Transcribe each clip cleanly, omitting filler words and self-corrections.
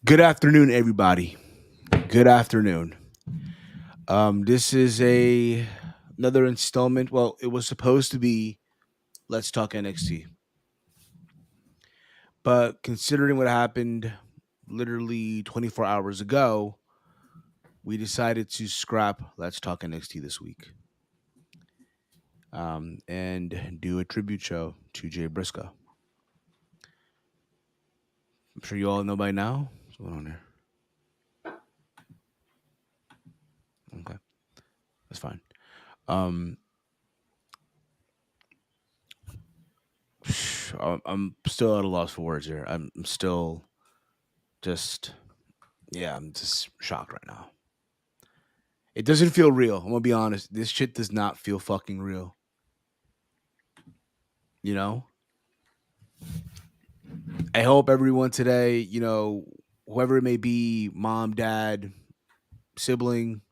Good afternoon, everybody. Good afternoon. This is a another installment. Well, it was supposed to be Let's Talk NXT, but considering what happened literally 24 hours ago, we decided to scrap Let's Talk NXT this week and do a tribute show to Jay Briscoe. I'm sure you all know by now. What's going on there? Okay, that's fine. Um, I'm still at a loss for words here. I'm still just yeah, I'm just shocked right now. It doesn't feel real. I'm gonna be honest. This shit does not feel fucking real. You know. I hope everyone today, whoever it may be, mom, dad, sibling,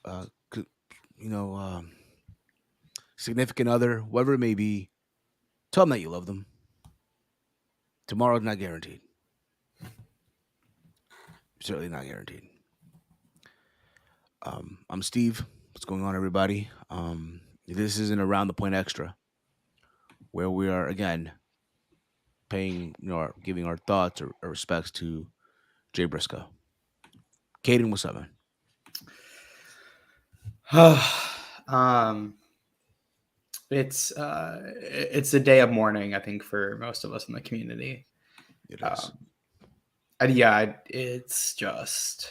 uh, c- you know, significant other, whoever it may be, tell them that you love them. Tomorrow's not guaranteed. Certainly not guaranteed. I'm Steve. What's going on, everybody? This is an around the point extra where we are again paying, giving our thoughts or respects to Jay Briscoe. Caden, what's up, man? um, it's a day of mourning, I think, for most of us in the community. It is. Um, and yeah, it's just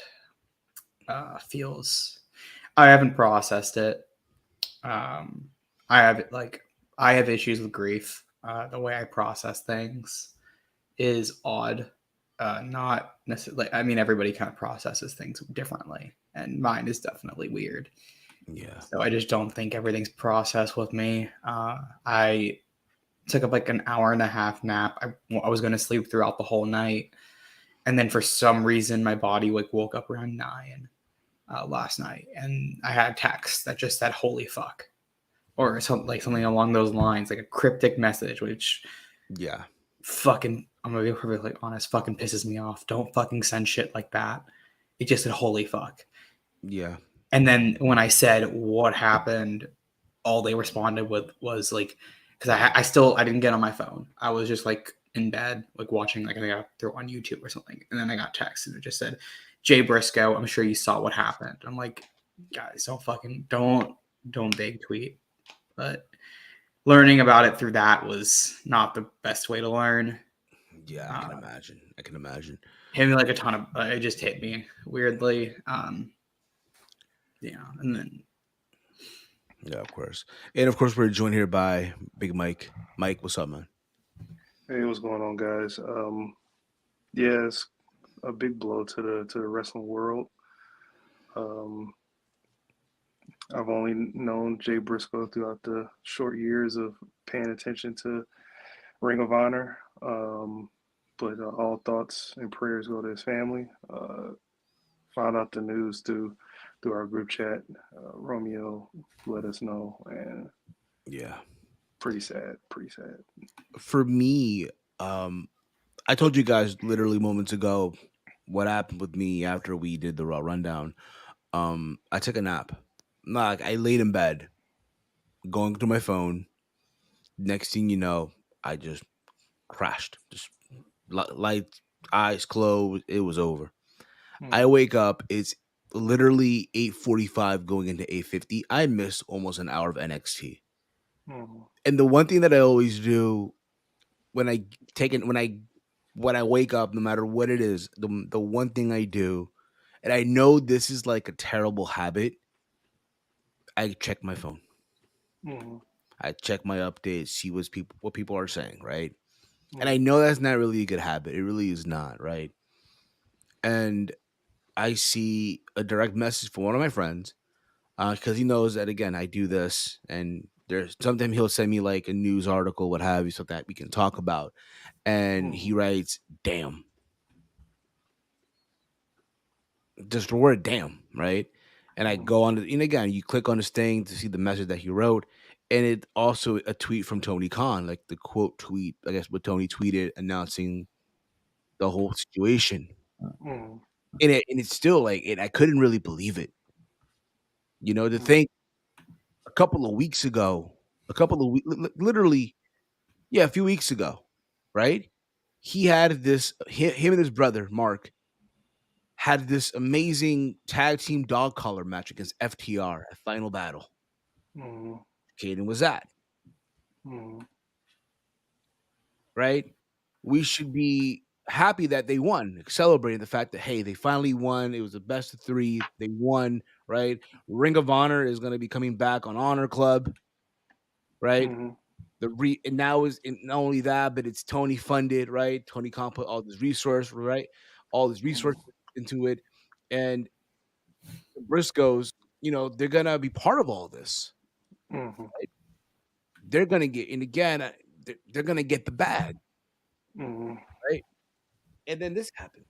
feels. I haven't processed it. Um, I have I have issues with grief. The way I process things is odd. Not necessarily. I mean, everybody kind of processes things differently, and mine is definitely weird. Yeah. So I just don't think everything's processed with me. I took up like an hour and a half nap. I was going to sleep throughout the whole night, and then for some reason my body like woke up around 9 last night, and I had a text that just said "Holy fuck" or something along those lines, like a cryptic message, which Yeah. fucking I'm gonna be perfectly honest, fucking pisses me off. Don't fucking send shit like that. It just said "Holy fuck." Yeah. And then when I said what happened, all they responded with was like, because I didn't get on my phone. I was just like in bed, like watching, like I think I threw on YouTube or something. And then I got text and it just said, Jay Briscoe, I'm sure you saw what happened. I'm like, guys, don't big tweet. But learning about it through that was not the best way to learn. Yeah, I can Uh, imagine. I can imagine. Hit me like a ton of, it just hit me weirdly. Yeah. And then Yeah, of course. And of course, we're joined here by Big Mike. Mike, what's up, man? Hey, what's going on, guys? Yeah, it's a big blow to the wrestling world. Um, I've only known Jay Briscoe throughout the short years of paying attention to Ring of Honor. But all thoughts and prayers go to his family. Found out the news through our group chat. Romeo let us know, and Yeah. pretty sad. Pretty sad. For me, um, I told you guys literally moments ago what happened with me after we did the Raw rundown. I took a nap. Like I laid in bed, going through my phone. Next thing you know, I just crashed. Just lights, eyes closed. It was over. I Hmm. wake up. It's literally 8:45 going into 8:50. I missed almost an hour of NXT. Hmm. And the one thing that I always do when I when I wake up, no matter what it is, the one thing I do, and I know this is like a terrible habit, I check my phone. Hmm. I check my updates, see what people are saying, right? And I Hmm. know that's not really a good habit. It really is not, right? And I see a direct message from one of my friends because he knows that again I do this, and there's sometimes he'll send me like a news article, what have you, so that we can talk about. And he Hmm. writes, "Damn," just the word "damn," right? And I Hmm. go on, and again, you click on this thing to see the message that he wrote, and it also a tweet from Tony Khan, like the quote tweet, I guess, what Tony tweeted announcing. the whole situation. Mm, And it's still like I couldn't really believe it. To mm, think a couple of weeks ago, a couple of literally, yeah, a few weeks ago, right? He had this him and his brother Mark had this amazing tag team dog collar match against FTR at Final Battle. mm, Caden was at, mm, right? We should be happy that they won, celebrating the fact that hey, they finally won. It was the best of three. They won, right? Ring of Honor is going to be coming back on Honor Club, right? mm, And now is and not only that, but it's Tony funded, right? Tony Khan put all this resource, right? All this mm, resources into it, and the Briscoes, they're gonna be part of all this. mm, They're gonna get, and again, they're gonna get the bag, mm. right? And then this happens.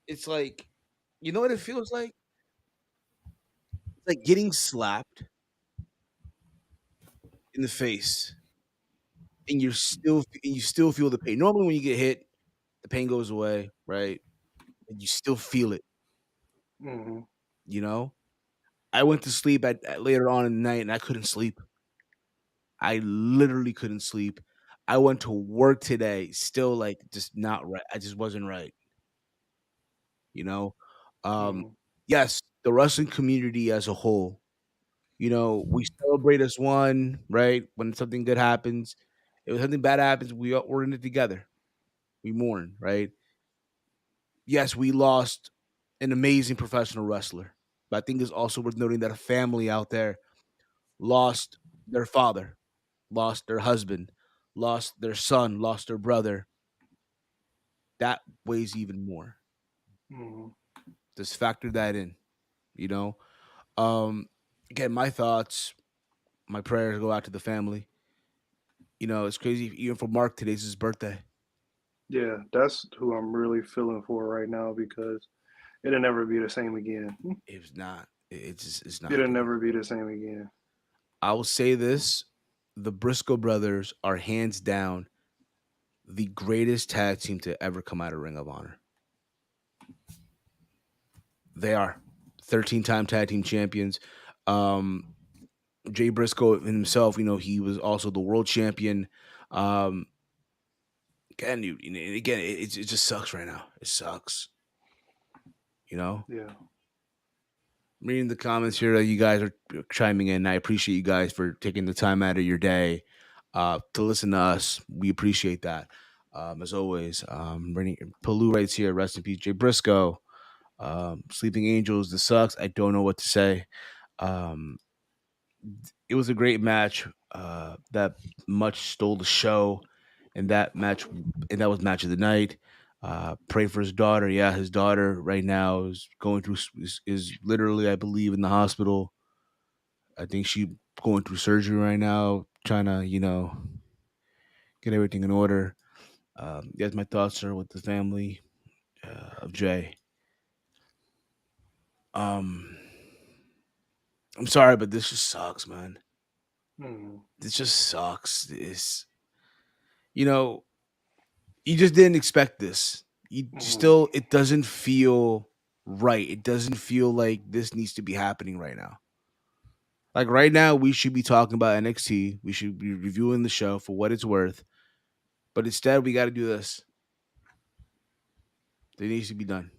It's like, you know what it feels like? It's like getting slapped in the face, and you still feel the pain. Normally, when you get hit, the pain goes away, right? And you still feel it. Mhm. You know, I went to sleep at later on in the night, and I couldn't sleep. I literally couldn't sleep. I went to work today, still like just not right. I just wasn't right. You know, um, Mhm. yes, the wrestling community as a whole. We celebrate as one, right? When something good happens, if something bad happens, we're in it together. We mourn, right? Yes, we lost an amazing professional wrestler, but I think it's also worth noting that a family out there lost their father, lost their husband, lost their son, lost their brother. That weighs even more. Mhm. Just factor that in, you know. Um, Again, my thoughts, my prayers go out to the family. It's crazy. Even for Mark, today's his birthday. Yeah, that's who I'm really feeling for right now because it'll never be the same again. It's not. It's not It'll gonna. never be the same again. I will say this: the Briscoe brothers are hands down the greatest tag team to ever come out of Ring of Honor. They are 13-time tag team champions. Um, Jay Briscoe himself, he was also the world champion. Um, again, it just sucks right now. It sucks. You know, Yeah. reading the comments here that you guys are chiming in. I appreciate you guys for taking the time out of your day to listen to us. We appreciate that. As always, Palu writes here, rest in peace, Jay Briscoe. Sleeping Angels, this sucks. I don't know what to say. Um, it was a great match. That much stole the show, and that was match of the night. Pray for his daughter. Yeah, his daughter right now is going through is literally, I believe, in the hospital. I think she going through surgery right now, trying to get everything in order. Yes, my thoughts are with the family of Jay. Um, I'm sorry, but this just sucks, man. Mhm. This just sucks. You know, you just didn't expect this. You Mhm. still, it doesn't feel right. It doesn't feel like this needs to be happening right now. Like right now, we should be talking about NXT. We should be reviewing the show for what it's worth. But instead, we got to do this. It needs to be done.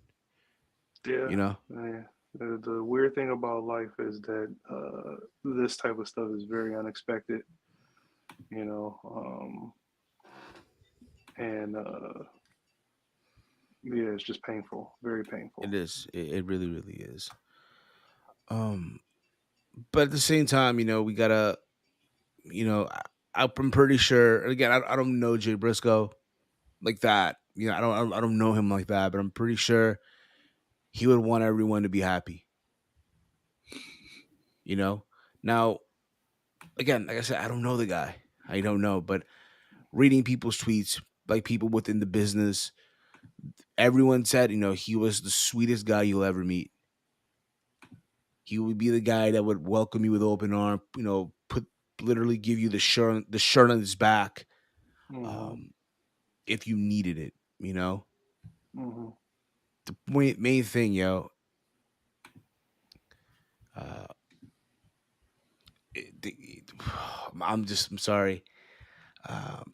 Yeah. You know, Yeah. The weird thing about life is that this type of stuff is very unexpected, you know, and yeah, it's just painful, very it painful. is. It really, really is. Um, but at the same time, we gotta. I'm pretty sure. Again, I don't know Jay Briscoe like that. I don't know him like that. But I'm pretty sure he would want everyone to be happy. You know. Now, again, like I said, I don't know the guy. I don't know, but reading people's tweets, like people within the business, everyone said, he was the sweetest guy you'll ever meet. He would be the guy that would welcome you with open arm, put literally give you the shirt on his back. Mhm. Um, if you needed it, you know? Mm-hmm. The main thing, yo, uh, I'm sorry. Um,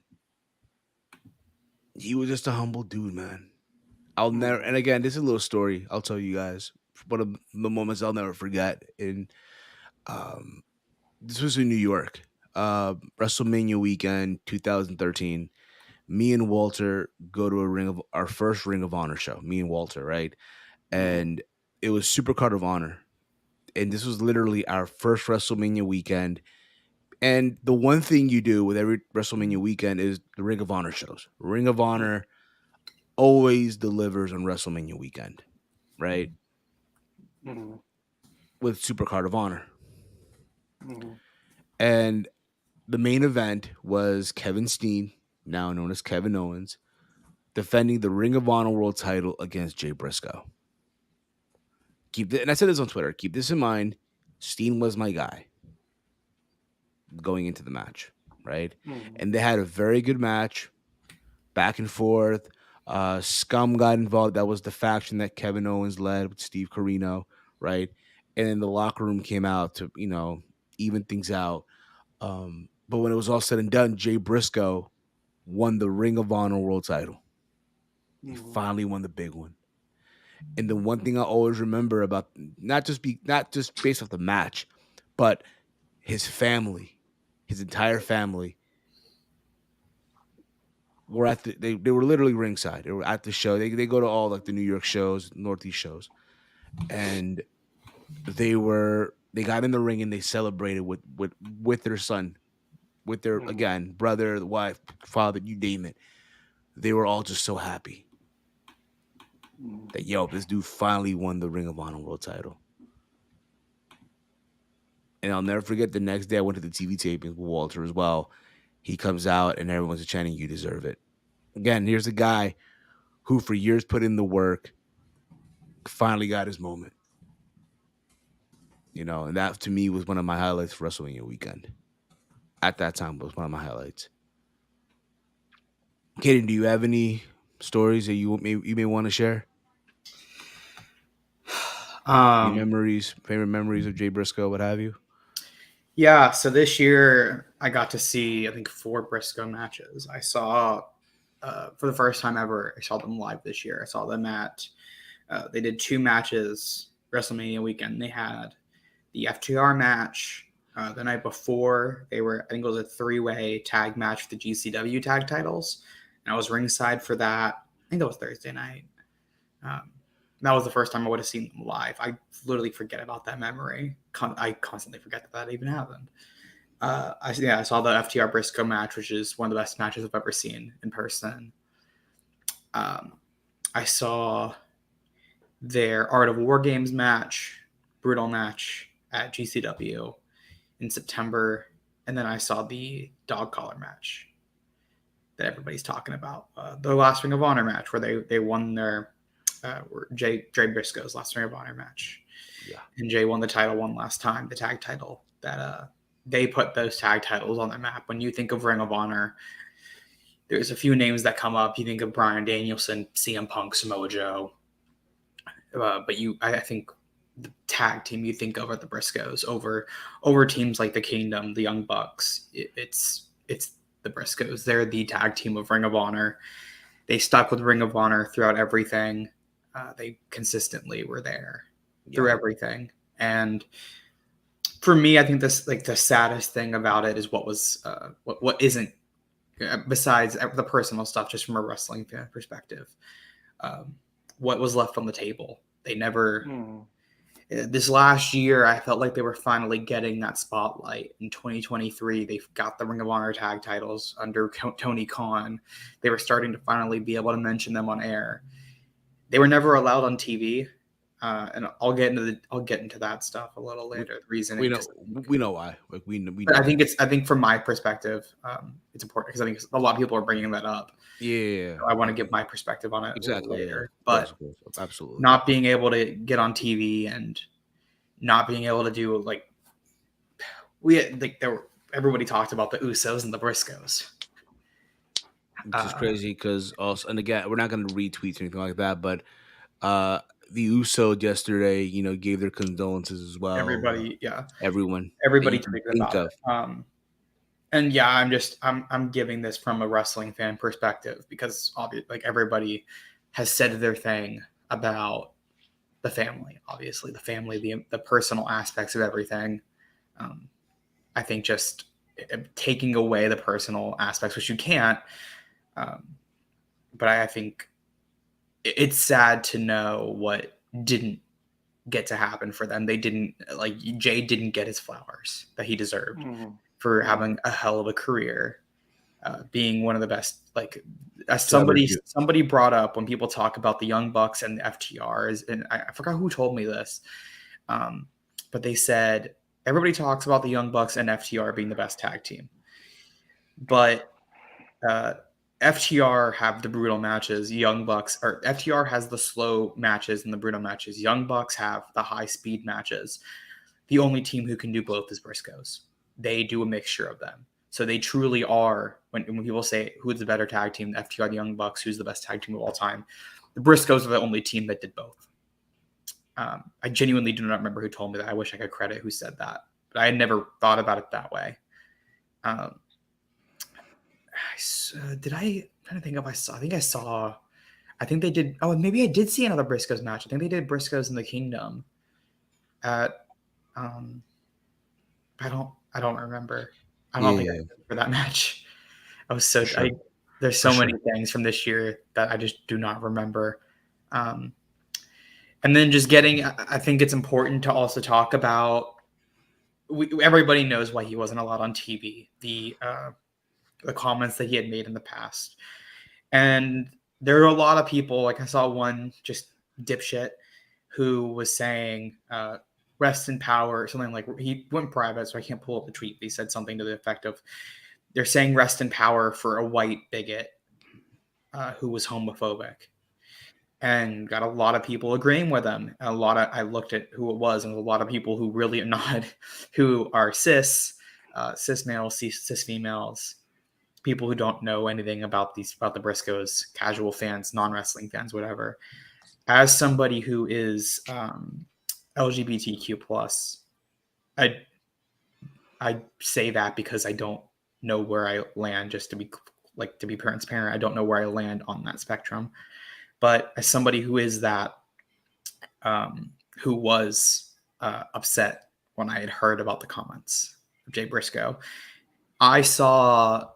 he was just a humble dude, man. I'll never, Mm-hmm. and again, this is a little story I'll tell you guys. One of the moments I'll never forget. And um, this was in New York, WrestleMania weekend, 2013. Me and Walter go to our first Ring of Honor show. Me and Walter, right? Mm-hmm. And it was Super Card of Honor, and this was literally our first WrestleMania weekend. And the one thing you do with every WrestleMania weekend is the Ring of Honor shows. Ring of Honor always delivers on WrestleMania weekend, right? Mm-hmm. With Super Card of Honor. Mm-hmm. And the main event was Kevin Steen, now known as Kevin Owens, defending the Ring of Honor World title against Jay Briscoe. And I said this on Twitter. Keep this in mind. Steen was my guy going into the match, right? Mm-hmm. And they had a very good match, back and forth. Scum got involved. That was the faction that Kevin Owens led with Steve Corino, right? And then the locker room came out to, even things out. But when it was all said and done, Jay Briscoe won the Ring of Honor World title. He Mm-hmm. finally won the big one. And the one thing I always remember about not just based off the match, but his family, his entire family were at they were literally ringside. They were at the show. They go to all like the New York shows, Northeast shows, and they got in the ring and they celebrated with their son, with their Mm-hmm. again brother, the wife, father, you name it. They were all just so happy Mm-hmm. that this dude finally won the Ring of Honor World title. And I'll never forget the next day I went to the TV taping with Walter as well. He comes out and everyone's chanting, "You deserve it." Again, here's a guy who for years put in the work, finally got his moment. And that to me was one of my highlights for WrestleMania weekend. At that time was one of my highlights. Kaden, do you have any stories that you may want to share? Any Um, memories, favorite memories of Jay Briscoe, what have you? yeah, so this year I got to see, I think, 4 Briscoe matches. I saw, for the first time ever, I saw them live this year. I saw them they did 2 matches WrestleMania weekend. They had the FTR match the night before. I think it was a 3-way tag match for the GCW tag titles. And I was ringside for that. I think that was Thursday night. Um, that was the first time I would have seen them live. I literally forget about that memory. I constantly forget that even happened. I saw the FTR Briscoe match, which is one of the best matches I've ever seen in person. Um, I saw their Art of War Games match, brutal match at GCW in September, and then I saw the dog collar match that everybody's talking about, the last Ring of Honor match where they won their Jay Briscoe's last Ring of Honor match, Yeah. and Jay won the title one last time, the tag title. That they put those tag titles on the map. When you think of Ring of Honor, there's a few names that come up. You think of Bryan Danielson, CM Punk, Samoa Joe, but I think the tag team you think of are the Briscoes over teams like the Kingdom, the Young Bucks. It's the Briscoes. They're the tag team of Ring of Honor. They stuck with Ring of Honor throughout everything. They consistently were there through everything. And for me, I think this like the saddest thing about it is what isn't, besides the personal stuff, just from a wrestling fan perspective. Um, what was left on the table? They never. Mm-hmm. This last year, I felt like they were finally getting that spotlight. In 2023, they got the Ring of Honor tag titles under Tony Khan. They were starting to finally be able to mention them on air. They were never allowed on TV, and I'll get into that stuff a little We, later. The reasoning, we know because we know why. Like we but know. I think from my perspective, it's important because I think a lot of people are bringing that up. Yeah. I want to give my perspective on it a little Exactly. Yeah. later, Of course. but Of course. Absolutely. not being able to get on TV and not being able to do like there were, everybody talked about the Usos and the Briscoes. which is crazy because also, and again, we're not going to retweet or anything like that, but uh, the USO yesterday, gave their condolences as well. Everybody, yeah, Everyone that everybody you can tweeted think about of. it. And yeah, I'm giving this from a wrestling fan perspective because obviously, like everybody has said their thing about the family. Obviously, the family, the personal aspects of everything. Um, I think just taking away the personal aspects, which you can't. Um, but I think it's sad to know what didn't get to happen for them. They didn't like Jay didn't get his flowers that he deserved Mm-hmm. for Mm-hmm. having a hell of a career, being one of the best. Like as To ever somebody brought up when people talk about the Young Bucks and the FTRs, and I forgot who told me this, but they said everybody talks about the Young Bucks and FTR being the best tag team, but uh, FTR have the brutal matches. Young Bucks or FTR has the slow matches and the brutal matches. Young Bucks have the high speed matches. The only team who can do both is Briscoes. They do a mixture of them. So they truly are. When people say who's the better tag team, FTR, the Young Bucks, who's the best tag team of all time, the Briscoes are the only team that did both. I genuinely do not remember who told me that. I wish I could credit who said that, but I had never thought about it that way. Did I? I'm trying to think if I saw. I think I saw. I think they did. Oh, maybe I did see another Briscoes match. I think they did Briscoes in the Kingdom. At, I don't remember. I don't think I Yeah, for that match. I was so. for sure. There's For so many sure. things from this year that I just do not remember. Um, and then just getting. I think it's important to also talk about. Everybody knows why he wasn't allowed on TV. The comments that he had made in the past. And there are a lot of people, like I saw one just dipshit who was saying, rest in power, or something like he went private, so I can't pull up the tweet. But he said something to the effect of, they're saying rest in power for a white bigot who was homophobic. And got a lot of people agreeing with him. I looked at who it was, and a lot of people who really are not, who are cis males, cis females, people who don't know anything about the Briscoes, casual fans, non-wrestling fans, whatever. As somebody who is LGBTQ plus, I say that because I don't know where I land. Just to be transparent, I don't know where I land on that spectrum. But as somebody who is that, who was upset when I had heard about the comments of Jay Briscoe, I saw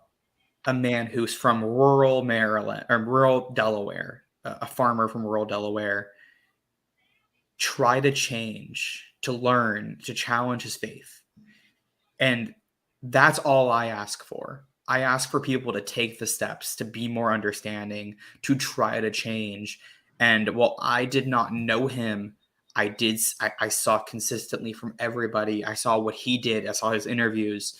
a man who's from rural Maryland or rural Delaware, a farmer from rural Delaware, try to change, to learn, to challenge his faith. And that's all I ask for. I ask for people to take the steps to be more understanding, to try to change. And while I did not know him, I saw consistently from everybody. I saw what he did. I saw his interviews,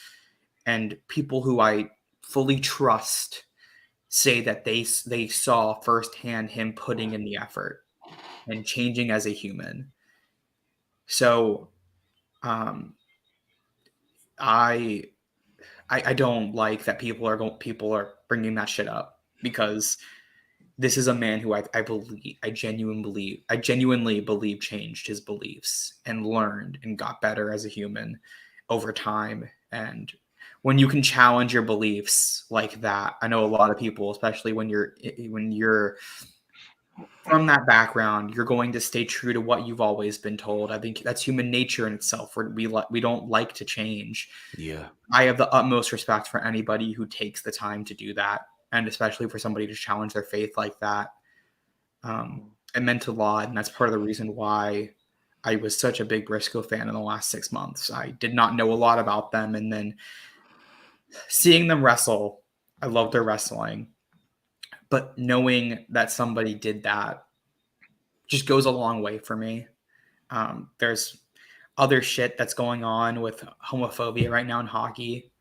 and people who I fully trust say that they saw firsthand him putting in the effort and changing as a human. So um, I don't like that people are bringing that shit up, because this is a man who I genuinely believe changed his beliefs and learned and got better as a human over time. And when you can challenge your beliefs like that, I know a lot of people, especially when you're from that background, you're going to stay true to what you've always been told. I think that's human nature in itself. We don't like to change. Yeah. I have the utmost respect for anybody who takes the time to do that, and especially for somebody to challenge their faith like that. It meant a lot, and that's part of the reason why I was such a big Briscoe fan in the last 6 months. I did not know a lot about them, and then seeing them wrestle, I love their wrestling. But knowing that somebody did that just goes a long way for me. There's other shit that's going on with homophobia right now in hockey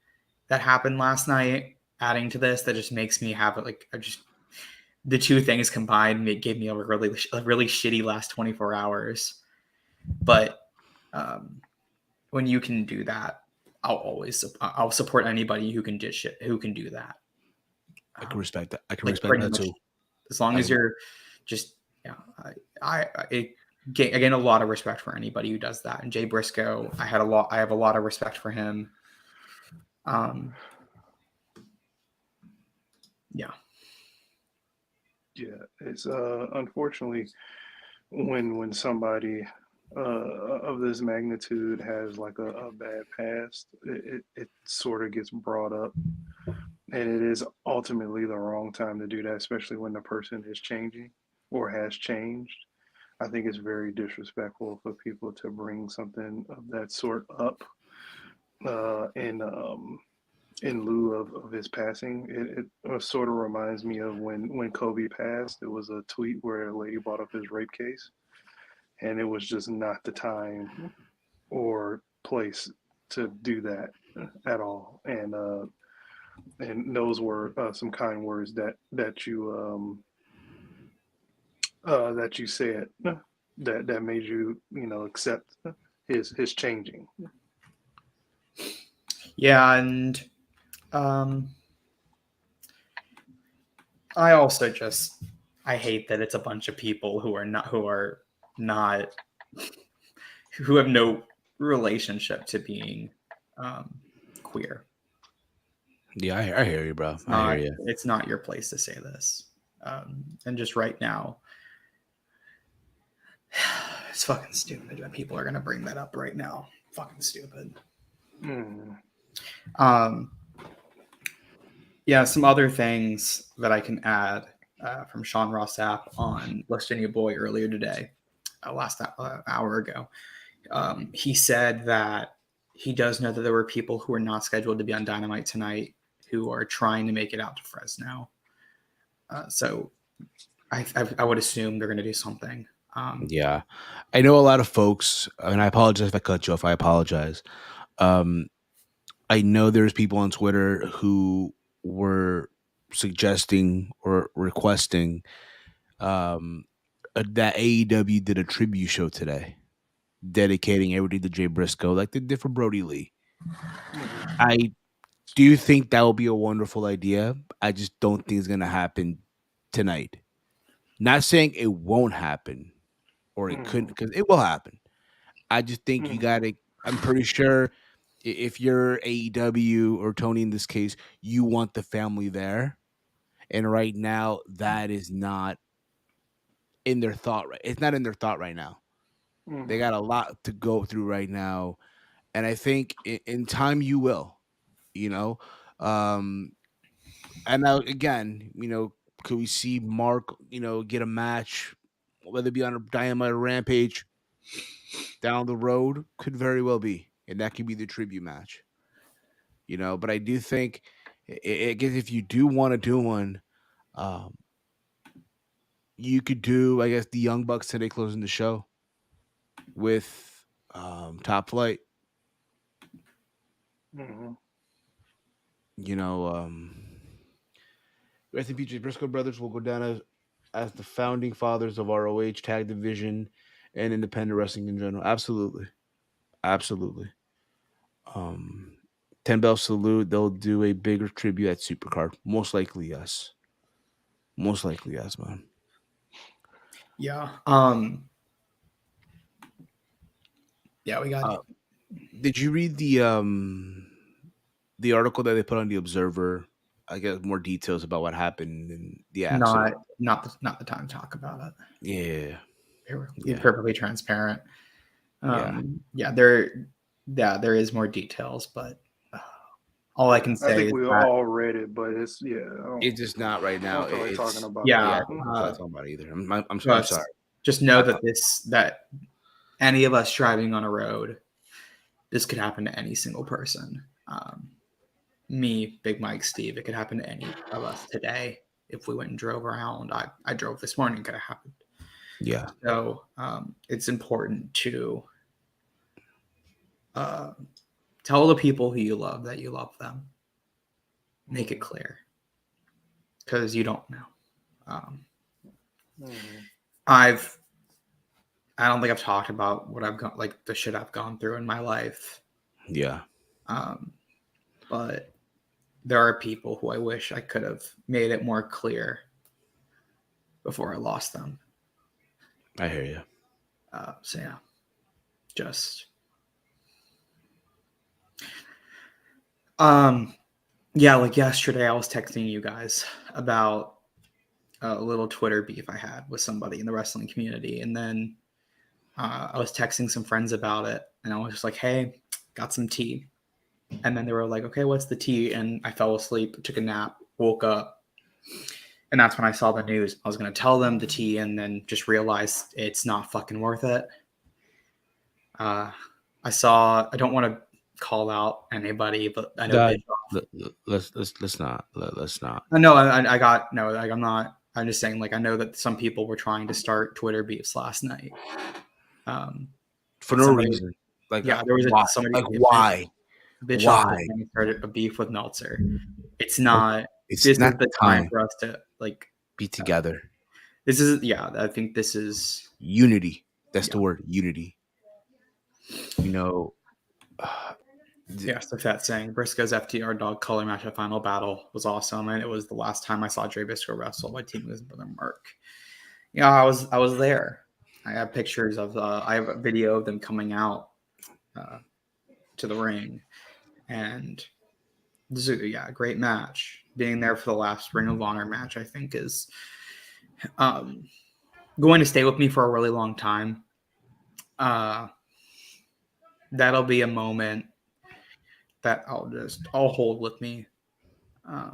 that happened last night, adding to this, that just makes me have the two things combined. It gave me a really shitty last 24 hours. But when you can do that, I'll support anybody who can do that. I can respect that. I can Like respect pretty that much, too. as long as you're just yeah. I gain a lot of respect for anybody who does that. And Jay Briscoe, I have a lot of respect for him. Yeah. Yeah, it's unfortunately when somebody of this magnitude has like a bad past, it sort of gets brought up, and it is ultimately the wrong time to do that, especially when the person is changing or has changed. I think it's very disrespectful for people to bring something of that sort up uh, in um, in lieu of his passing. It sort of reminds me of when Kobe passed. It was a tweet where a lady brought up his rape case, and it was just not the time or place to do that at all. And those were some kind words that you said that made you accept his changing. Yeah, and I also just I hate that it's a bunch of people who are not who have no relationship to being queer. Yeah, I hear you, bro. I hear you. It's not your place to say this. And just right now, it's fucking stupid that people are gonna bring that up right now. Fucking stupid. Mm. Yeah, some other things that I can add from Sean Rossap on West Boy earlier today, last hour ago. He said that he does know that there were people who are not scheduled to be on Dynamite tonight who are trying to make it out to Fresno. So I would assume they're going to do something. Yeah, I know a lot of folks, and I apologize if I cut you off. I apologize. Um, I know there's people on Twitter who were suggesting or requesting that AEW did a tribute show today, dedicating everything to Jay Briscoe, like they did for Brody Lee. I do think that would be a wonderful idea. I just don't think it's gonna happen tonight. Not saying it won't happen or it couldn't, because it will happen. I just think you gotta. I'm pretty sure if you're AEW or Tony in this case, you want the family there, and right now that is not in their thought. Right, it's not in their thought right now. They got a lot to go through right now, and I think in time you will. You know, um, and now again, could we see Mark, get a match, whether it be on a Dynamite or Rampage down the road? Could very well be, and that could be the tribute match. But I do think, I guess, if you do want to do one, um, you could do, I guess, the Young Bucks today closing the show with Top Flight. Mm-hmm. Rest in peace, Briscoe brothers will go down as the founding fathers of ROH tag division and independent wrestling in general. Absolutely, absolutely. Um, 10 bell salute. They'll do a bigger tribute at Supercard. Most likely, yes. Most likely, yes, man. Yeah. Yeah, we got. Did you read the article that they put on the Observer? I guess more details about what happened in the accident. Not the time to talk about it. Yeah, Be yeah, perfectly transparent. yeah. There is more details, but all I can I say think is we that all read it, but it's It's just not right I now. don't feel like talking It's about it. yeah. yeah. I don't feel like talking about it either. I'm Just sorry. just know I, that any of us driving on a road, this could happen to any single person. Me, Big Mike, Steve, it could happen to any of us today if we went and drove around. I drove this morning, it could have happened. yeah, So it's important to tell the people who you love that you love them. Make it clear, because you don't know. I don't think I've talked about what I've got, like the shit I've gone through in my life. yeah. But there are people who I wish I could have made it more clear before I lost them. I hear you. So yeah, just yeah, like yesterday I was texting you guys about a little Twitter beef I had with somebody in the wrestling community, and then I was texting some friends about it, and I was just like, "Hey, got some tea," and then they were like, "Okay, what's the tea?" And I fell asleep, took a nap, woke up, and that's when I saw the news. I was gonna tell them the tea, and then just realized it's not fucking worth it. I saw. I don't want to call out anybody, but I know That Bischoff. let's not. Let's not. No, I got no. Like I'm not. I'm just saying. Like I know that some people were trying to start Twitter beefs last night. For no Somebody, reason. Like yeah, there was why? somebody. Like why? Bischoff was Why? trying to start a beef with Meltzer. It's not. It's This is not the the time time. for us to like. Be together. This is yeah. I think this is Unity. That's yeah. the word. Unity. You know. Yes, the fat saying Briscoe's FTR dog color match at Final Battle was awesome, and it was the last time I saw Jay Briscoe wrestle. My team was brother Mark. Yeah, I was there. I have pictures of I have a video of them coming out to the ring, and this is a great match. Being there for the last Ring of Honor match, I think, is going to stay with me for a really long time. That'll be a moment that I'll hold with me. I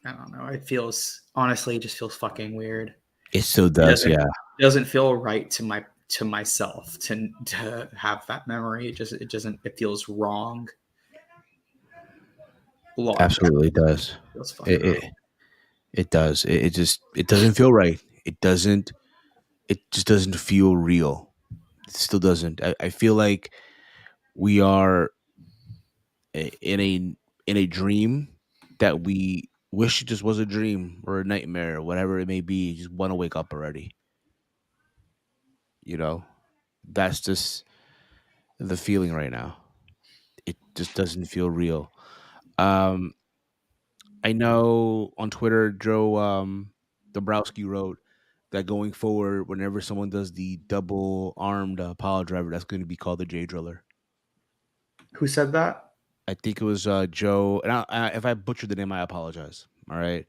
don't know. It feels honestly, it just feels fucking weird. It still It does. Yeah. doesn't feel right to myself to have that memory. It doesn't. It feels wrong. Absolutely does. It feels fucking It wrong. it, it does. It doesn't feel right. It doesn't. It just doesn't feel real. It still doesn't. I feel like we are in a dream that we wish it just was a dream or a nightmare or whatever it may be. You just want to wake up already. You know, that's just the feeling right now. It just doesn't feel real. Um, I know on Twitter, Joe Dombrowski wrote that going forward, whenever someone does the double armed pile driver, that's going to be called the J Driller. Who said that? I think it was Joe. And if I butchered the name, I apologize. All right.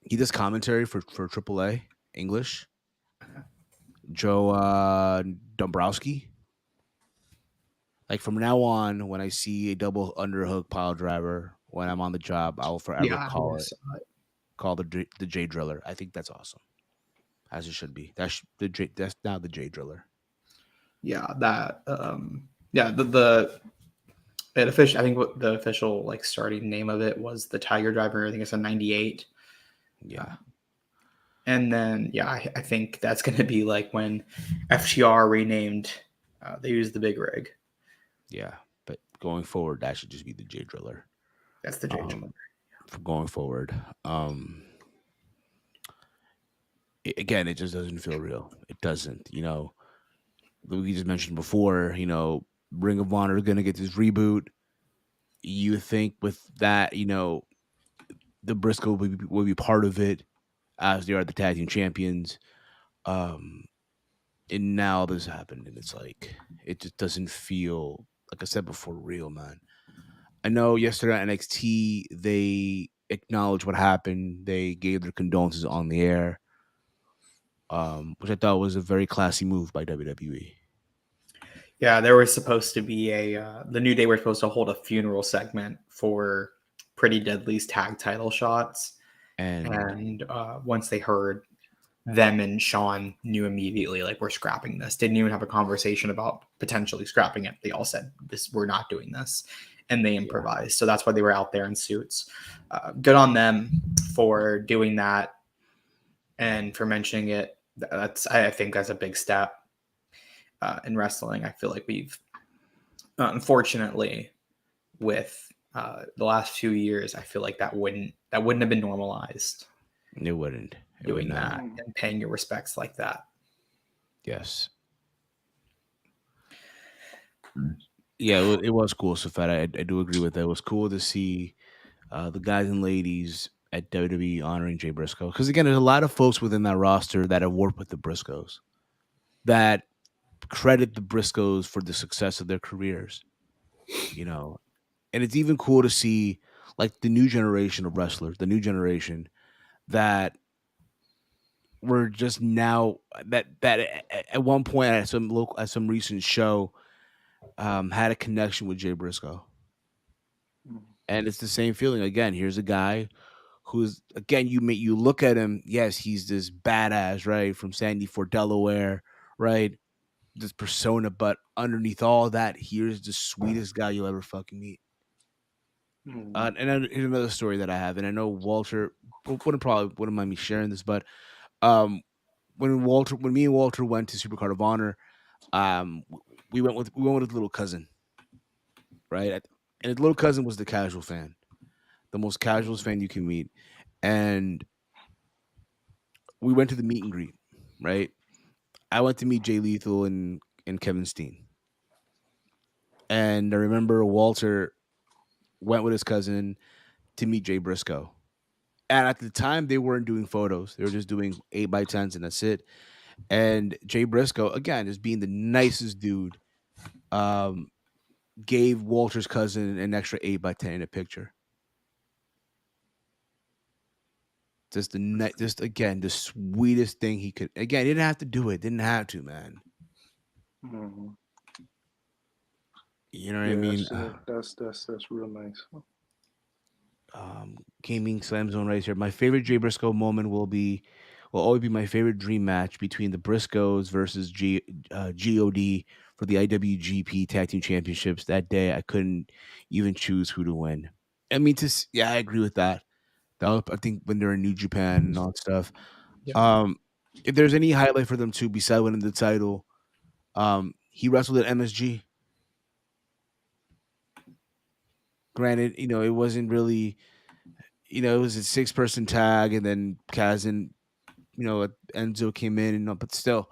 He does commentary for AAA English. Joe Dombrowski. Like from now on, when I see a double underhook pile driver when I'm on the job, I will forever Yeah, call the J Driller. I think that's awesome, as it should be. That's now the J Driller. yeah. That yeah. The it official. I think what the official like starting name of it was the Tiger Driver. I think it's a '98. Yeah, And then yeah, I think that's going to be like when FTR renamed. They used the big rig. yeah. But going forward, that should just be the J Driller. That's the J Driller. For going forward, again, it just doesn't feel real. It doesn't. You know, we just mentioned before. You know, Ring of Honor is going to get this reboot. You think with that, you know, the Briscoe will be part of it as they are the tag team champions. Um, and now this happened, and it's like it just doesn't feel like I said before, real, man. I know yesterday at NXT they acknowledged what happened. They gave their condolences on the air, which I thought was a very classy move by WWE. Yeah, there was supposed to be the New Day were supposed to hold a funeral segment for Pretty Deadly's tag title shots, and once they heard, them and Sean knew immediately like we're scrapping this. Didn't even have a conversation about potentially scrapping it. They all said this, we're not doing this, and they improvised. So that's why they were out there in suits. Good on them for doing that and for mentioning it. I think that's a big step in wrestling. I feel like we've unfortunately with the last few years, I feel like that wouldn't have been normalized. It wouldn't. It would Doing not. that and paying your respects like that. Yes. Yeah, it was cool, Safed. I do agree with that. It was cool to see the guys and ladies at WWE honoring Jay Briscoe. Because again, there's a lot of folks within that roster that have worked with the Briscoes that credit the Briscoes for the success of their careers. You know, and it's even cool to see like the new generation of wrestlers, the new generation that were just now that at one point at some recent show had a connection with Jay Briscoe. Mhm. And it's the same feeling again. Here's a guy who's again you look at him, yes, he's this badass, right, from Sandy Fort, Delaware, right? This persona, but underneath all that, here's the sweetest guy you'll ever fucking meet. Mhm. And then here's another story that I have, and I know Walter wouldn't mind me sharing this, but um, when me and Walter went to Supercard of Honor, we went with his little cousin, right? And his little cousin was the casual fan, the most casual Mhm. fan you can meet, and we went to the meet and greet, right? I went to meet Jay Lethal and Kevin Steen, and I remember Walter went with his cousin to meet Jay Briscoe. And at the time, they weren't doing photos; they were just doing 8x10s, and that's it. And Jay Briscoe, again, just being the nicest dude, um, gave Walter's cousin an extra 8x10 in a picture. Just again, the sweetest thing he could. Again, he didn't have to do it. Didn't have to, man. Mhm. You know what I Yeah, mean? that's real nice. Gaming Slam Zone right here. My favorite Jay Briscoe moment will always be my favorite dream match between the Briscoes versus God for the IWGP Tag Team Championships. That day, I couldn't even choose who to win. I mean, yeah, I agree with that. That was, I think when they're in New Japan and all that stuff. Yeah. Um, if there's any highlight for them too, besides winning the title, he wrestled at MSG. Granted, it wasn't really, it was a 6-person tag, and then Kaz and Enzo came in, but still,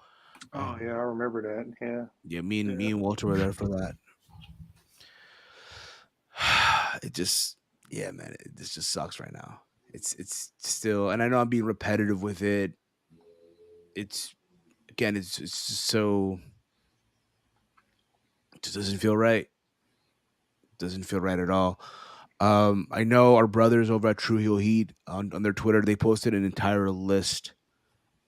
Oh yeah, um, I remember that. Yeah, yeah, me yeah. and Walter were there for that. It just, yeah, man, this just sucks right now. It's still, and I know I'm being repetitive with it. It's again, it's just so it just doesn't feel right. Doesn't feel right at all. I know our brothers over at True Heel Heat on their Twitter, they posted an entire list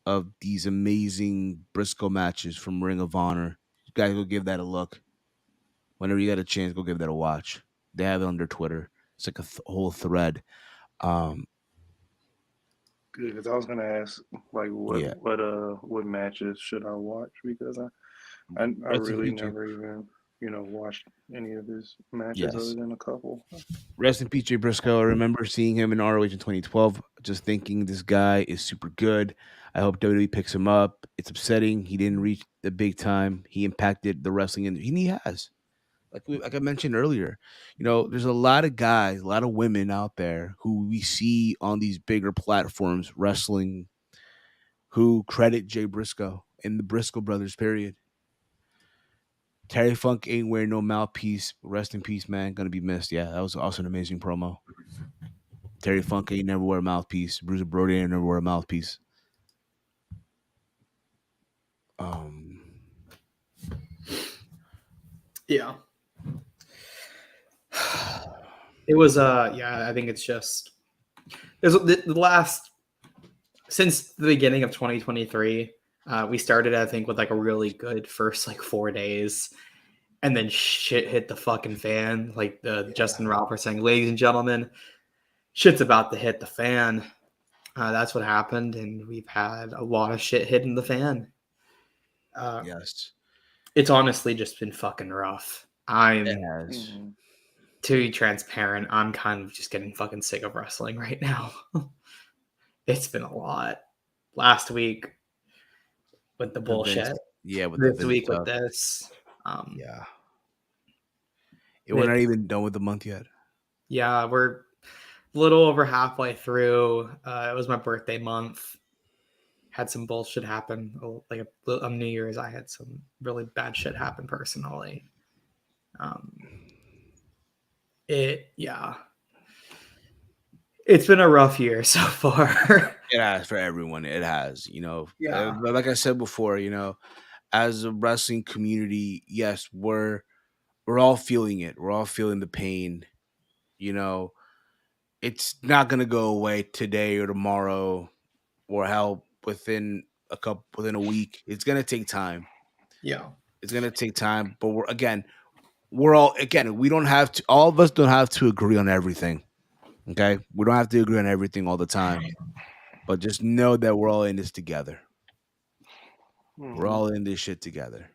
of these amazing Briscoe matches from Ring of Honor. You guys go give that a look. Whenever you get a chance, go give that a watch. They have it on their Twitter. It's like a whole thread. Um, Good, because I was gonna ask like yeah. what matches should I watch because I Rest in really peace, Jay. never even watched any of his matches other Yes. than a couple. Rest in peace, Jay Briscoe. I remember seeing him in ROH in 2012, just thinking this guy is super good. I hope WWE picks him up. It's upsetting he didn't reach the big time. He impacted the wrestling industry, and he has. Like I mentioned earlier, there's a lot of guys, a lot of women out there who we see on these bigger platforms wrestling who credit Jay Briscoe and the Briscoe brothers, period. Terry Funk ain't wearing no mouthpiece. Rest in peace, man. Gonna be missed. Yeah, that was also an amazing promo. Terry Funk ain't never wear a mouthpiece. Bruiser Brody ain't never wear a mouthpiece. Um, Yeah. It was yeah, I think it's just there's the last since the beginning of 2023, we started I think with like a really good first like 4 days, and then shit hit the fucking fan. Like the yeah, Justin Roberts saying, "Ladies and gentlemen, shit's about to hit the fan." That's what happened, and we've had a lot of shit hitting the fan. Uh, yes, it's honestly just been fucking rough. it I'm has. Hmm. To be transparent, I'm kind of just getting fucking sick of wrestling right now. It's been a lot. Last week with the The Vince, bullshit. yeah, with the This Vince week with stuff. this. Yeah, we're not It, even done with the month yet. yeah, we're a little over halfway through. It was my birthday month. Had some bullshit happen. Like on New Year's, I had some really bad shit happen personally. Um, yeah, it's been a rough year so far. It has for everyone. It has, Yeah, but like I said before, as a wrestling community, yes, we're all feeling it. We're all feeling the pain. You know, it's not gonna go away today or tomorrow or hell within a week. It's gonna take time. yeah, It's gonna take time, but we're all again. We don't have to. All of us don't have to agree on everything. Okay, we don't have to agree on everything all the time, but just know that we're all in this together. We're Hmm. all in this shit together.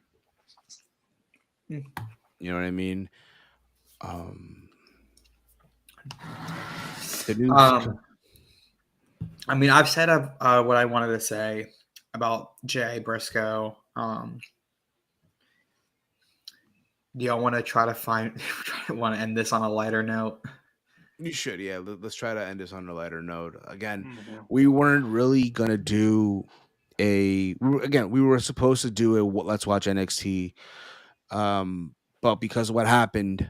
You know what I mean? Um, the news. um, I mean, I've said what I wanted to say about Jay Briscoe. Do y'all want to try to find? Want to end this on a lighter note? You should, yeah. Let's try to end this on a lighter note. Again, Hmm. we weren't really gonna do we were supposed to do let's watch NXT, but because of what happened,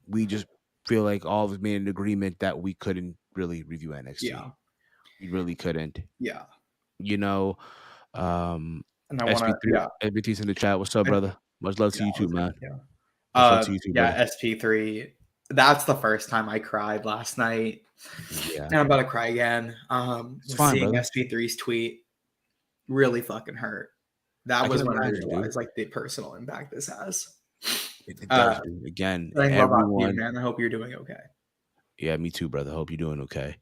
we just feel like all of us made an agreement that we couldn't really review NXT. Yeah, We really couldn't. yeah. You know, um, And I want to, SP3, yeah, SBT's in the chat. What's up, and, brother? Much love to yeah, you too, man. yeah. Much love to you too, Yeah, brother. SP3. That's the first time I cried last night. Yeah, And I'm about to cry again. it's Was fine, seeing brother. SP3's tweet really fucking hurt. That I can was when I imagine, dude. realized like the personal impact this has. It does, Uh, dude. Again, I think love out to you, everyone. man. I hope you're doing okay. Yeah, me too, brother. Hope you're doing okay.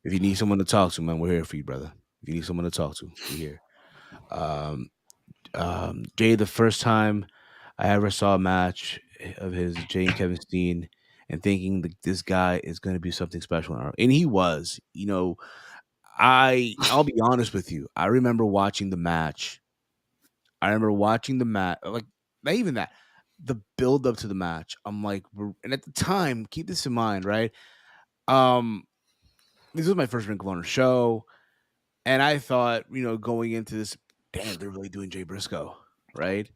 If you need someone to talk to, man, we're here for you, brother. If you need someone to talk to, we're here. Um, Jay, the first time I ever saw a match of his, Jay and Kevin Steen, and thinking that this guy is going to be something special, and he was. I'll be honest with you. I remember watching the match. I remember watching the match, like not even that, the build up to the match. I'm like, and at the time, keep this in mind, right? Um, this was my first Ring of Honor show. And I thought, going into this, damn, they're really doing Jay Briscoe, right?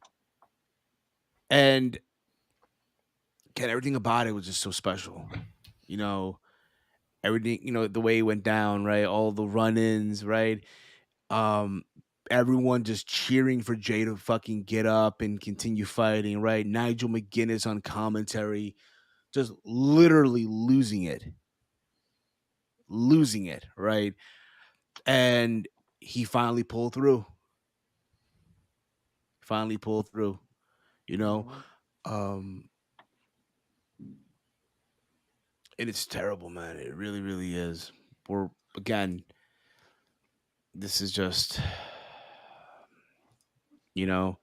And again, everything about it was just so special. You know, everything, the way it went down, right? All the run-ins, right? Um, Everyone just cheering for Jay to fucking get up and continue fighting, right? Nigel McGuinness on commentary, just literally losing it, right? And he finally pulled through. Finally pulled through, you know. Hmm. Um, and it's terrible, man. It really, really is. We're again, this is just, you know,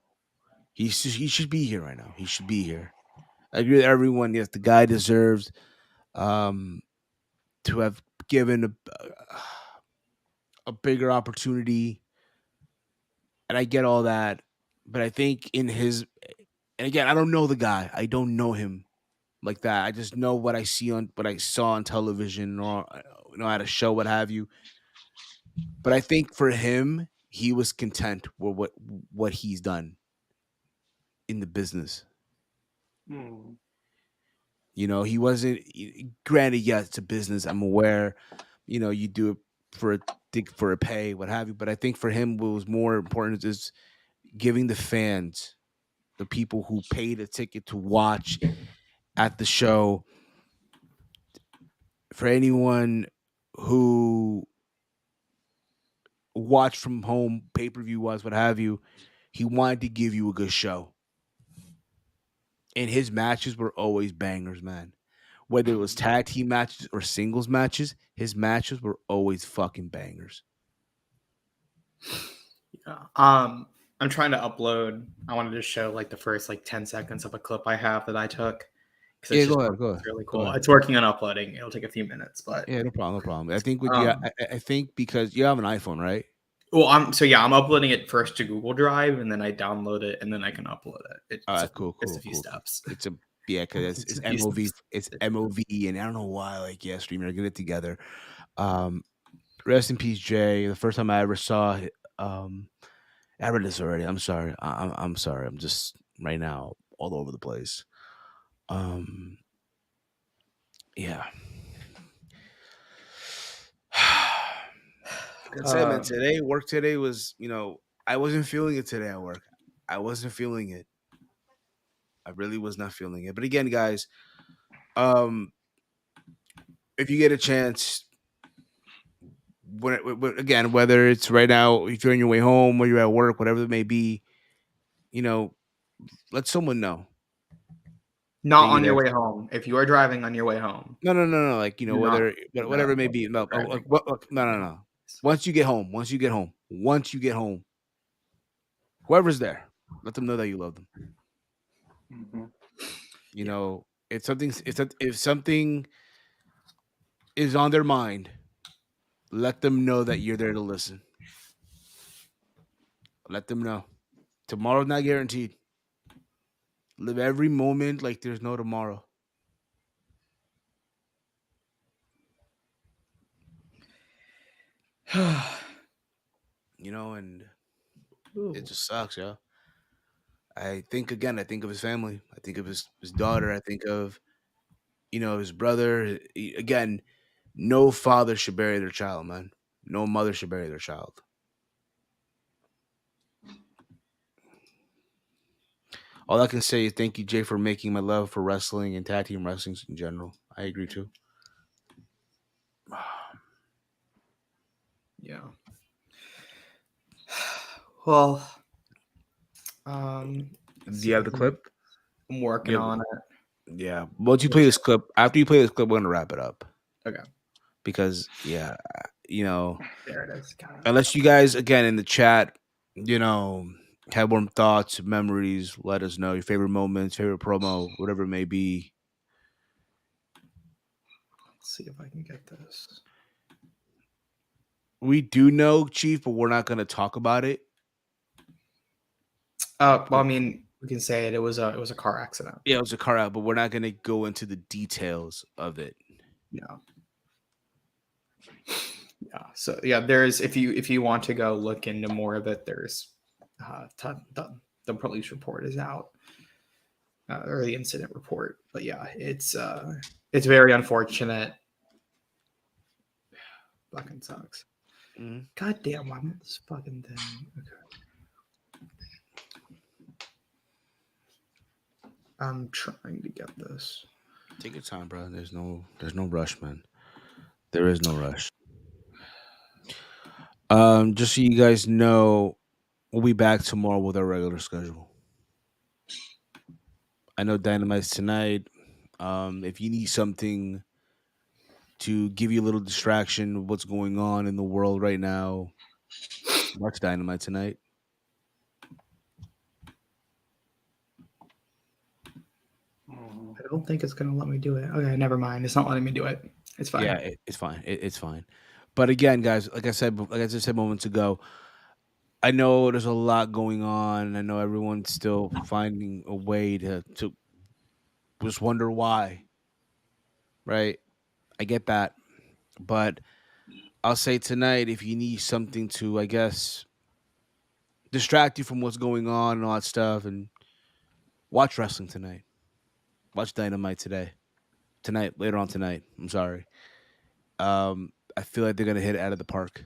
he should be here right now. He should be here. I agree with everyone. Yes, the guy deserves um to have given a bigger opportunity, and I get all that. But I think and again, I don't know the guy. I don't know him like that. I just know what I saw on television or at a show, what have you. But I think for him, he was content with what he's done in the business. Hmm. He wasn't. Granted, yes, it's a business. I'm aware. You do it for for a pay, what have you. But I think for him, what was more important is giving the fans, the people who paid a ticket to watch at the show, for anyone who watched from home, pay per view was, what have you. He wanted to give you a good show. And his matches were always bangers, man. Whether it was tag team matches or singles matches, his matches were always fucking bangers. Yeah. I'm trying to upload. I wanted to show like the first like 10 seconds of a clip I have that I took because Yeah, it's go just ahead, go it's ahead, really go cool. ahead. It's working on uploading. It'll take a few minutes, but Yeah, no problem, no problem. I think with you, um, I think because you have an iPhone, right? well, I'm uploading it first to Google Drive and then I download it and then I can upload it. All right, cool, It's cool, a few cool, cool. steps. It's a Yeah, because It's it's a few steps. MOV, and I don't know why. Like, yeah, streamer, get it together. Um, Rest in peace, Jay. The first time I ever saw, um, I read this already. I'm sorry. I'm sorry. I'm just right now all over the place. Um, yeah. Like I said, man, work today was, I wasn't feeling it today at work. I wasn't feeling it. I really was not feeling it. But again, guys, um, if you get a chance, again, whether it's right now, if you're on your way home or you're at work, whatever it may be, you know, let someone know that Not you're on your there. way home. If you are driving on your way home, No, no, no, no. Like, do not whether do whatever that it may while be. No, driving. no, no, no. Once you get home, whoever's there, let them know that you love them. Mm-hmm. Yeah. If something is on their mind, let them know that you're there to listen. Let them know. Tomorrow's not guaranteed. Live every moment like there's no tomorrow. And it Ooh. just sucks, yo. I think of his family. I think of his daughter. I think of, his brother. Again, no father should bury their child, man. No mother should bury their child. All I can say is thank you, Jay, for making my love for wrestling and tag team wrestling in general. I agree too. Yeah. Well, let's Do you see. have the clip? I'm working You have, on it. yeah. Once you play Which, this clip, after you play this clip, we're gonna wrap it up okay, because yeah, you know, there it is. Got it. unless you guys again in the chat, you know, have more thoughts, memories, let us know your favorite moments, favorite promo, whatever it may be. Let's see if I can get this. We do know, Chief, but we're not gonna talk about it. Well, I mean, we can say it. It was a car accident. Yeah, it was a car out, but we're not gonna go into the details of it. Yeah. Yeah. So yeah, there's if you want to go look into more of it, there's the police report is out, or the incident report. But yeah, it's very unfortunate. Fucking sucks. Mhm. God damn, why am this fucking thing? Okay. I'm trying to get this. Take your time, bro. There's no rush, man. There is no rush. Just so you guys know, we'll be back tomorrow with our regular schedule. I know Dynamite's tonight. If you need something to give you a little distraction of what's going on in the world right now, watch Dynamite tonight. Mm-hmm. I don't think it's gonna let me do it. Okay, never mind. It's not letting me do it. It's fine. Yeah, it's fine. It's fine. But again, guys, like I just said moments ago, I know there's a lot going on. I know everyone's still finding a way to just wonder why, right? I get that, but I'll say tonight, if you need something to, I guess, distract you from what's going on and all that stuff, and watch wrestling tonight. Watch Dynamite tonight, later on tonight. I'm sorry. I feel like they're gonna hit it out of the park,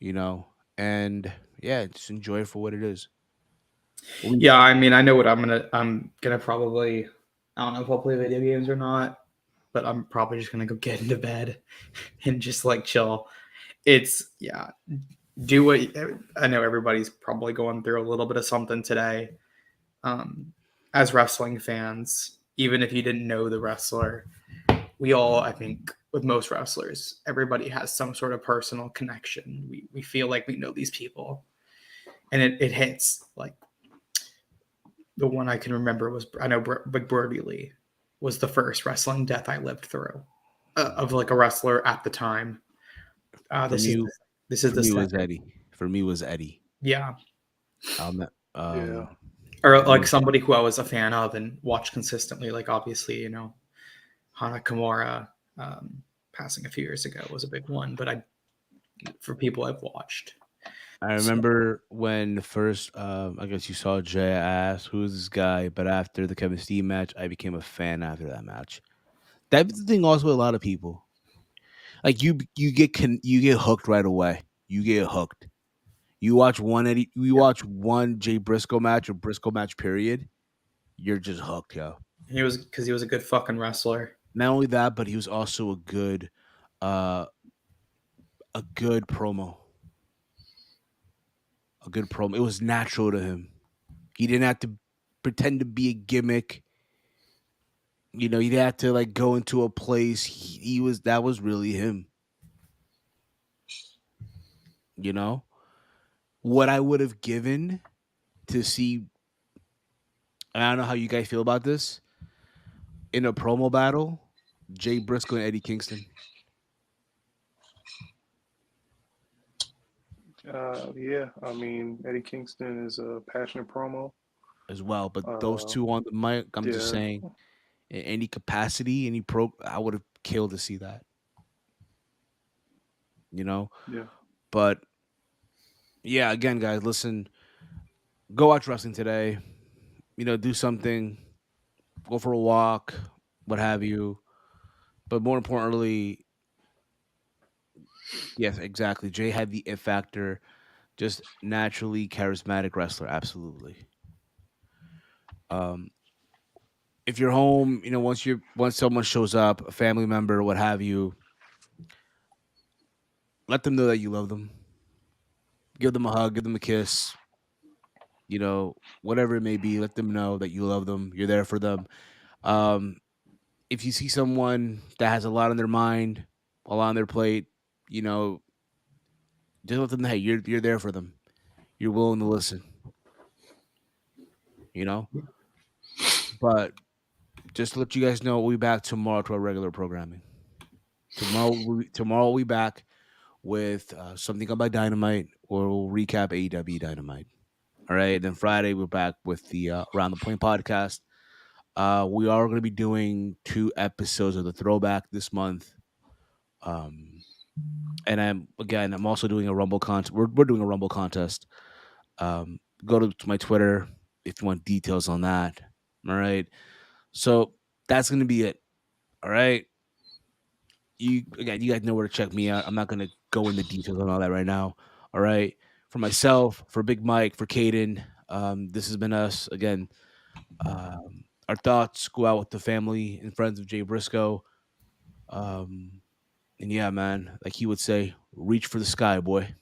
you know, and yeah, just enjoy it for what it is. Yeah, I mean, I know what I'm gonna probably. I don't know if I'll play video games or not, but I'm probably just gonna go get into bed and just like chill. It's yeah. Do what I know. Everybody's probably going through a little bit of something today. Um, as wrestling fans, even if you didn't know the wrestler, we all, I think, with most wrestlers, everybody has some sort of personal connection. We feel like we know these people, and it hits. Like the one I can remember was I know Big Brody Lee was the first wrestling death I lived through of like a wrestler at the time. For me, This is for the me it was second. Eddie. For me it was Eddie. Yeah, Um, Yeah. um, or it like was somebody who I was a fan of and watched consistently. Like obviously, Hana Kimura passing a few years ago was a big one, but for people I've watched. I So remember when the first, I guess you saw Jay. I asked, "Who's this guy?" But after the Kevin Steen match, I became a fan after that match. That's the thing. Also, with a lot of people, like you get hooked right away. You get hooked. You yeah, watch one Jay Briscoe match or Briscoe match period. You're just hooked, yo. he was because he was a good fucking wrestler. Not only that, but he was also uh, a good promo, a good promo. It was natural to him. He didn't have to pretend to be a gimmick. He'd have to like go into a place. He was that was really him. You know what I would have given to see. I don't know how you guys feel about this in a promo battle. Jay Briscoe and Eddie Kingston Yeah, I mean Eddie Kingston is a passionate promo. as well, but those Uh, two on the mic. I'm just yeah, saying, in any capacity, any pro, I would have killed to see that. You know, yeah. but yeah, again, guys, listen, go watch wrestling today. Do something, go for a walk, what have you. But more importantly, yes, exactly. Jay had the it factor, just naturally charismatic wrestler, absolutely. Um, if you're home, once someone shows up, a family member, what have you, let them know that you love them. Give them a hug, give them a kiss, whatever it may be. Let them know that you love them. You're there for them. Um, if you see someone that has a lot on their mind, a lot on their plate, you know, just let them know, hey, you're there for them. You're willing to listen, you know. But just to let you guys know, we'll be back tomorrow to our regular programming. Tomorrow we'll be back with something about Dynamite, or we'll recap AEW Dynamite. All right. Then Friday we're back with the Around the Point podcast. We are going to be doing 2 episodes of the throwback this month. Um, and I'm also doing a Rumble contest. We're doing a Rumble contest. Go to my Twitter if you want details on that. All right. So that's going to be it. All right. You guys know where to check me out. I'm not going to go into details on all that right now. All right. For myself, for Big Mike, for Caden, this has been us again. Our thoughts go out with the family and friends of Jay Briscoe. Um, and yeah, man, like he would say, reach for the sky, boy.